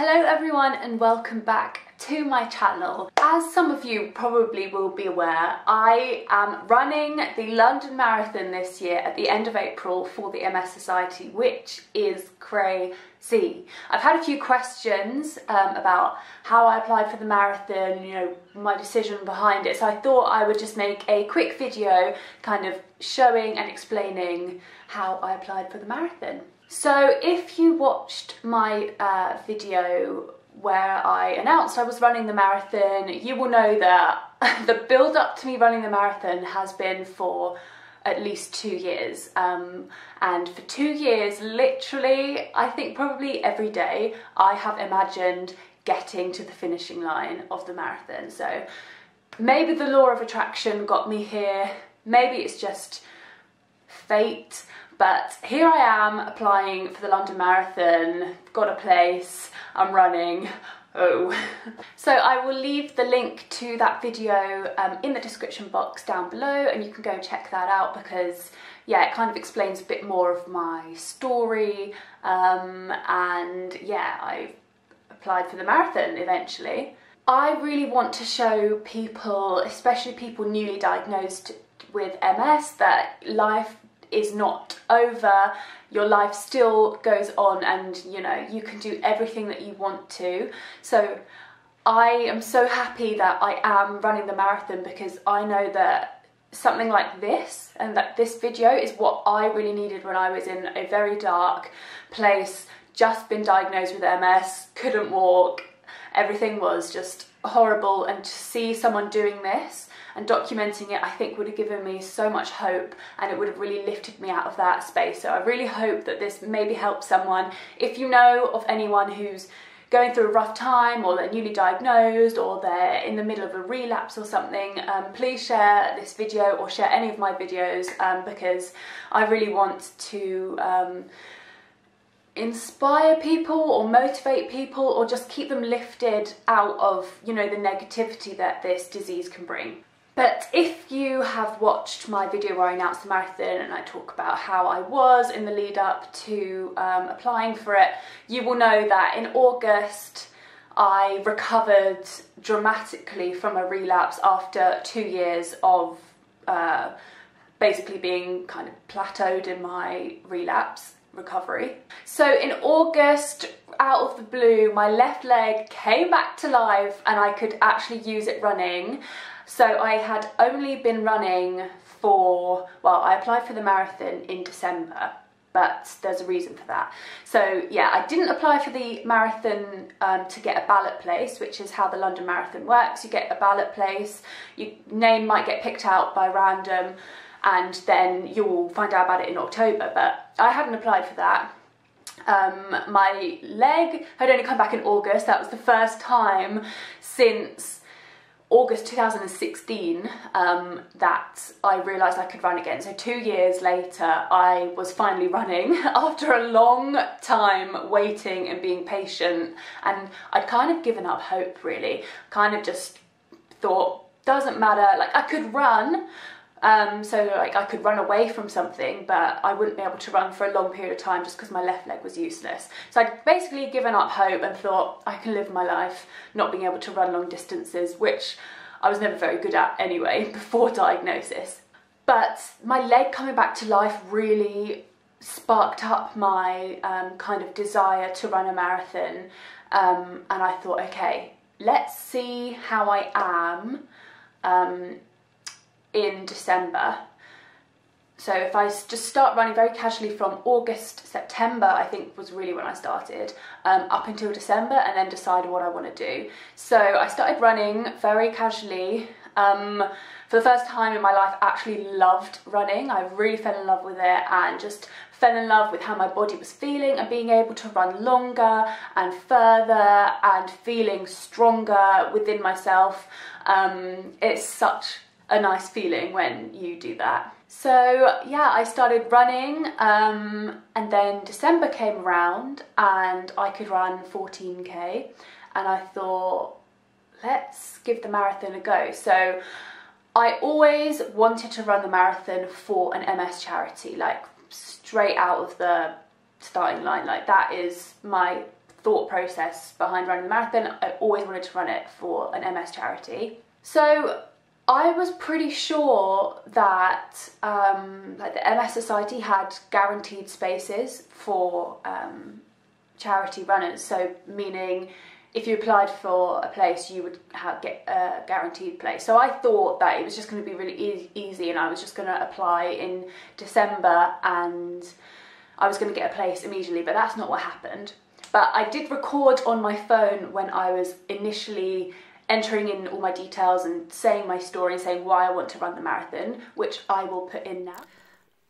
Hello everyone and welcome back to my channel. As some of you probably will be aware, I am running the London Marathon this year at the end of April for the MS Society, which is crazy. I've had a few questions about how I applied for the marathon, you know, my decision behind it, so I thought I would just make a quick video kind of showing and explaining how I applied for the marathon. So if you watched my video where I announced I was running the marathon, you will know that the build up to me running the marathon has been for at least 2 years. And for 2 years, literally, I think probably every day, I have imagined getting to the finishing line of the marathon. So maybe the law of attraction got me here, maybe it's just fate. But here I am applying for the London Marathon, got a place, I'm running, oh. So I will leave the link to that video in the description box down below, and you can go and check that out because, yeah, it kind of explains a bit more of my story, and yeah, I applied for the marathon eventually. I really want to show people, especially people newly diagnosed with MS, that life is not over, your life still goes on, and you know, you can do everything that you want to. So I am so happy that I am running the marathon because I know that something like this and that this video is what I really needed when I was in a very dark place, just been diagnosed with MS, couldn't walk, everything was just horrible, and to see someone doing this and documenting it, I think would have given me so much hope, and it would have really lifted me out of that space. So I really hope that this maybe helps someone. If you know of anyone who's going through a rough time, or they're newly diagnosed, or they're in the middle of a relapse or something, please share this video or share any of my videos, because I really want to inspire people or motivate people or just keep them lifted out of, you know, the negativity that this disease can bring. But if you have watched my video where I announced the marathon and I talk about how I was in the lead up to applying for it, you will know that in August I recovered dramatically from a relapse after 2 years of basically being kind of plateaued in my relapse recovery. So in August, out of the blue, my left leg came back to life and I could actually use it running. So I had only been running for, well, I applied for the marathon in December, but there's a reason for that. So yeah, I didn't apply for the marathon to get a ballot place, which is how the London Marathon works. You get a ballot place, your name might get picked out by random, and then you'll find out about it in October, but I hadn't applied for that. My leg had only come back in August. That was the first time since August 2016 that I realised I could run again. So 2 years later I was finally running after a long time waiting and being patient, and I'd kind of given up hope really. Kind of just thought, doesn't matter, like I could run, so like I could run away from something, but I wouldn't be able to run for a long period of time just because my left leg was useless. So I'd basically given up hope and thought I can live my life not being able to run long distances, which I was never very good at anyway before diagnosis. But my leg coming back to life really sparked up my kind of desire to run a marathon, and I thought, okay, let's see how I am in December. So if I just start running very casually from August, September I think was really when I started, up until December, and then decide what I want to do. So I started running very casually. For the first time in my life, actually loved running. I really fell in love with it and just fell in love with how my body was feeling and being able to run longer and further and feeling stronger within myself. It's such a nice feeling when you do that. So yeah, I started running, and then December came around and I could run 14k, and I thought, let's give the marathon a go. So I always wanted to run the marathon for an MS charity, like straight out of the starting line. Like that is my thought process behind running the marathon. I always wanted to run it for an MS charity. So I was pretty sure that like the MS Society had guaranteed spaces for charity runners, so meaning if you applied for a place you would get a guaranteed place. So I thought that it was just going to be really easy and I was just going to apply in December and I was going to get a place immediately, but that's not what happened. But I did record on my phone when I was initially entering in all my details and saying my story and saying why I want to run the marathon, which I will put in now.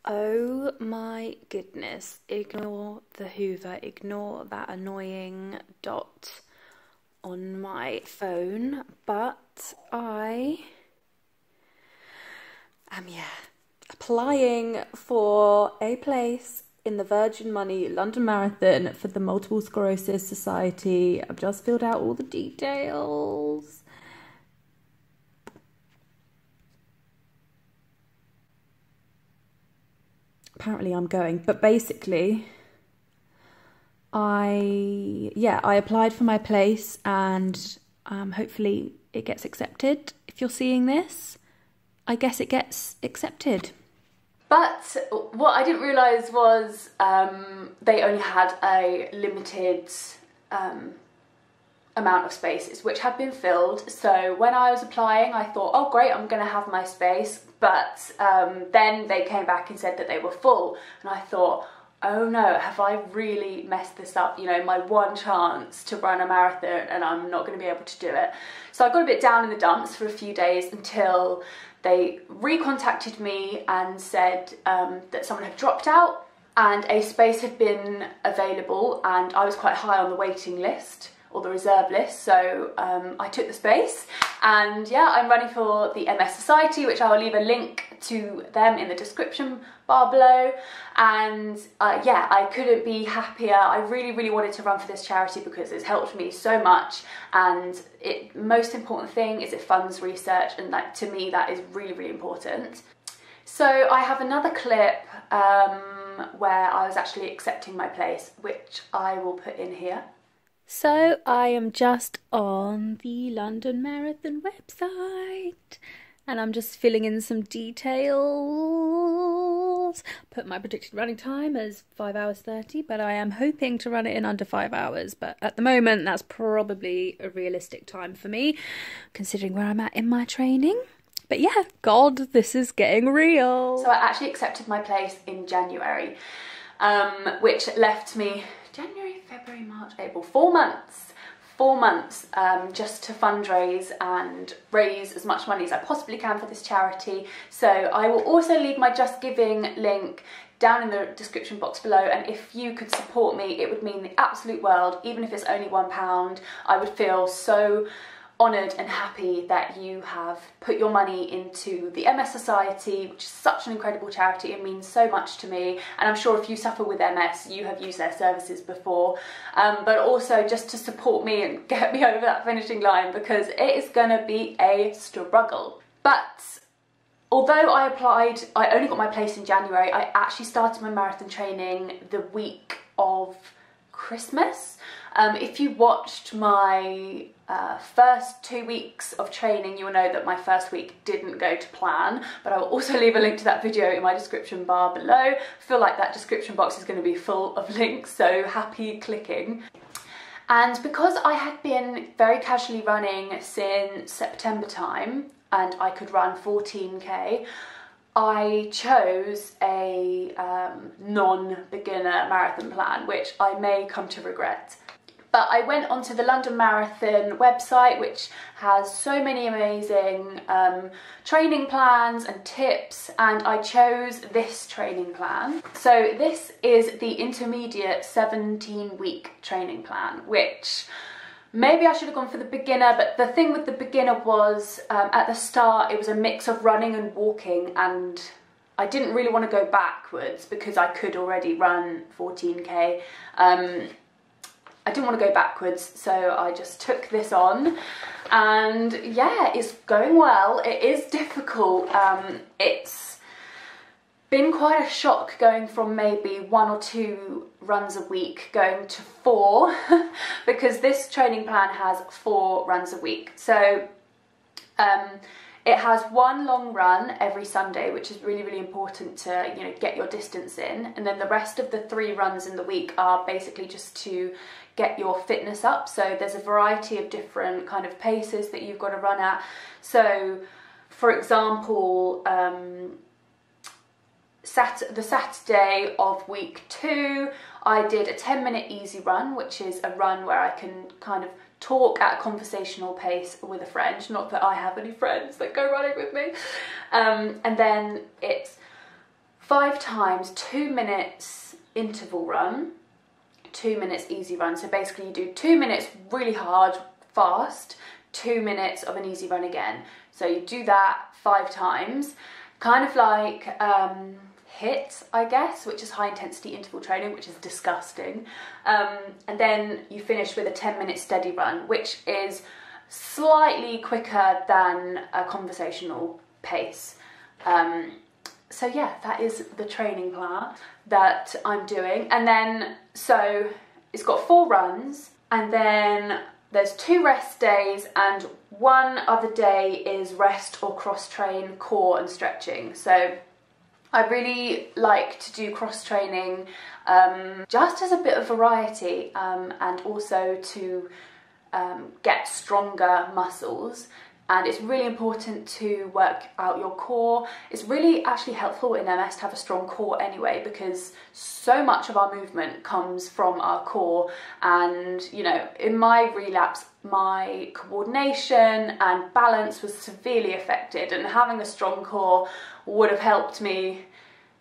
Oh my goodness, ignore the Hoover, ignore that annoying dot on my phone, but I am, applying for a place in the Virgin Money London Marathon for the Multiple Sclerosis Society. I've just filled out all the details. Apparently I'm going, but basically I applied for my place and hopefully it gets accepted. If you're seeing this, I guess it gets accepted. But what I didn't realise was they only had a limited amount of spaces which had been filled. So when I was applying I thought, oh great, I'm going to have my space, but then they came back and said that they were full and I thought, oh no, have I really messed this up? You know, my one chance to run a marathon and I'm not going to be able to do it. So I got a bit down in the dumps for a few days until they recontacted me and said that someone had dropped out and a space had been available and I was quite high on the waiting list or the reserve list, so I took the space and yeah, I'm running for the MS Society, which I will leave a link to them in the description bar below. And yeah, I couldn't be happier. I really wanted to run for this charity because it's helped me so much, and most important thing is it funds research, and that, to me, that is really important. So I have another clip where I was actually accepting my place, which I will put in here. So I am just on the London Marathon website and I'm just filling in some details. Put my predicted running time as 5 hours 30, but I am hoping to run it in under 5 hours. But at the moment, that's probably a realistic time for me, considering where I'm at in my training. But yeah, God, this is getting real. So I actually accepted my place in January, which left me January, February, March, April, 4 months. 4 months just to fundraise and raise as much money as I possibly can for this charity. So I will also leave my Just Giving link down in the description box below, and if you could support me, it would mean the absolute world. Even if it's only £1, I would feel so honoured and happy that you have put your money into the MS Society, which is such an incredible charity. It means so much to me, and I'm sure if you suffer with MS, you have used their services before, but also just to support me and get me over that finishing line, because it is going to be a struggle. But although I only got my place in January, I actually started my marathon training the week of Christmas. If you watched my first 2 weeks of training, you will know that my first week didn't go to plan, but I will also leave a link to that video in my description bar below. I feel like that description box is going to be full of links, so happy clicking. And because I had been very casually running since September time, and I could run 14k, I chose a non-beginner marathon plan, which I may come to regret. But I went onto the London Marathon website, which has so many amazing training plans and tips, and I chose this training plan. So this is the intermediate 17-week training plan, which maybe I should have gone for the beginner, but the thing with the beginner was at the start it was a mix of running and walking, and I didn't really want to go backwards because I could already run 14k. I didn't want to go backwards, so I just took this on, and yeah, it's going well. It is difficult. It's been quite a shock going from maybe 1 or 2 runs a week going to 4 because this training plan has 4 runs a week. So it has 1 long run every Sunday, which is really, really important to, you know, get your distance in. And then the rest of the 3 runs in the week are basically just to get your fitness up. So there's a variety of different kind of paces that you've got to run at. So for example, the Saturday of week 2, I did a 10-minute easy run, which is a run where I can kind of talk at a conversational pace with a friend. Not that I have any friends that go running with me. And then it's 5 times 2 minutes interval run, 2 minutes easy run. So basically you do 2 minutes really hard, fast, 2 minutes of an easy run again. So you do that 5 times, kind of like HIIT, I guess, which is high intensity interval training, which is disgusting. And then you finish with a 10-minute steady run, which is slightly quicker than a conversational pace. So yeah, that is the training plan that I'm doing. And then, so it's got 4 runs, and then there's 2 rest days, and 1 other day is rest or cross-train core and stretching. So I really like to do cross-training just as a bit of variety and also to get stronger muscles. And it's really important to work out your core. It's really actually helpful in MS to have a strong core anyway, because so much of our movement comes from our core. And, you know, in my relapse, my coordination and balance was severely affected, and having a strong core would have helped me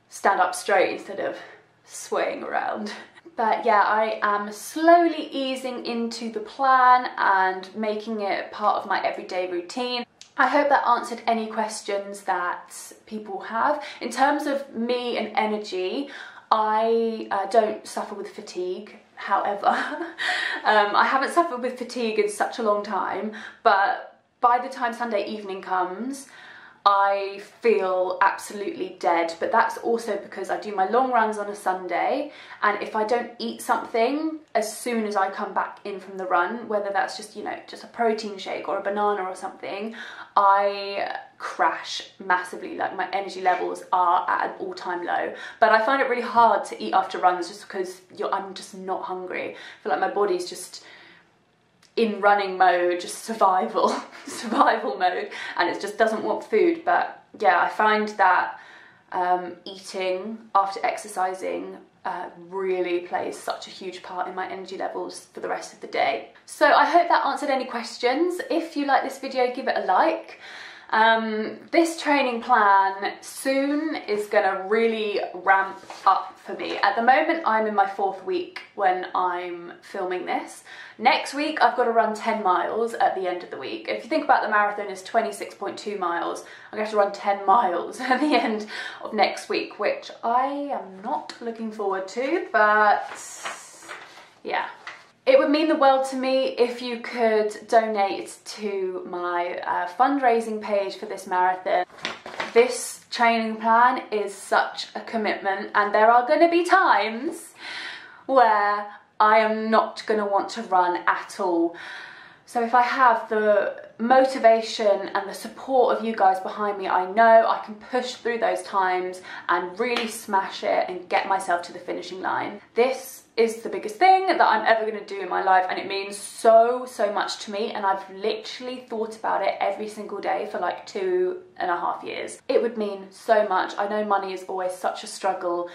stand up straight instead of swaying around. But yeah, I am slowly easing into the plan and making it part of my everyday routine. I hope that answered any questions that people have. In terms of me and energy, I don't suffer with fatigue. However, I haven't suffered with fatigue in such a long time, but by the time Sunday evening comes, I feel absolutely dead. But that's also because I do my long runs on a Sunday, and if I don't eat something as soon as I come back in from the run, whether that's just, you know, just a protein shake or a banana or something, I crash massively. Like, my energy levels are at an all-time low. But I find it really hard to eat after runs just because I'm just not hungry. I feel like my body's just in running mode, just survival mode, and it just doesn't want food. But yeah, I find that eating after exercising really plays such a huge part in my energy levels for the rest of the day. So I hope that answered any questions. If you like this video, give it a like. This training plan soon is gonna really ramp up for me. At the moment, I'm in my 4th week when I'm filming this. Next week, I've got to run 10 miles at the end of the week. If you think about the marathon is 26.2 miles, I'm going to have to run 10 miles at the end of next week, which I am not looking forward to, but yeah. It would mean the world to me if you could donate to my fundraising page for this marathon. This training plan is such a commitment, and there are going to be times where I am not going to want to run at all. So if I have the motivation and the support of you guys behind me, I know I can push through those times and really smash it and get myself to the finishing line. This is the biggest thing that I'm ever going to do in my life, and it means so much to me, and I've literally thought about it every single day for like 2.5 years. It would mean so much. I know money is always such a struggle,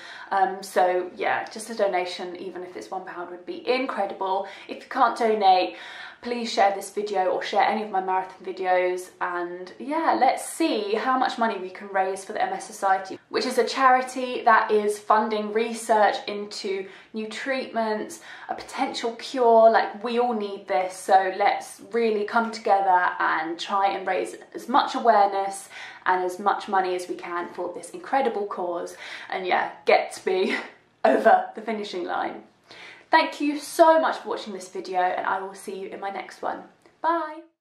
so yeah, just a donation, even if it's £1, would be incredible. If you can't donate, please share this video or share any of my marathon videos, and yeah, let's see how much money we can raise for the MS Society, which is a charity that is funding research into new treatments, a potential cure. Like, we all need this, so let's really come together and try and raise as much awareness and as much money as we can for this incredible cause, and yeah, get me over the finishing line. Thank you so much for watching this video, and I will see you in my next one. Bye!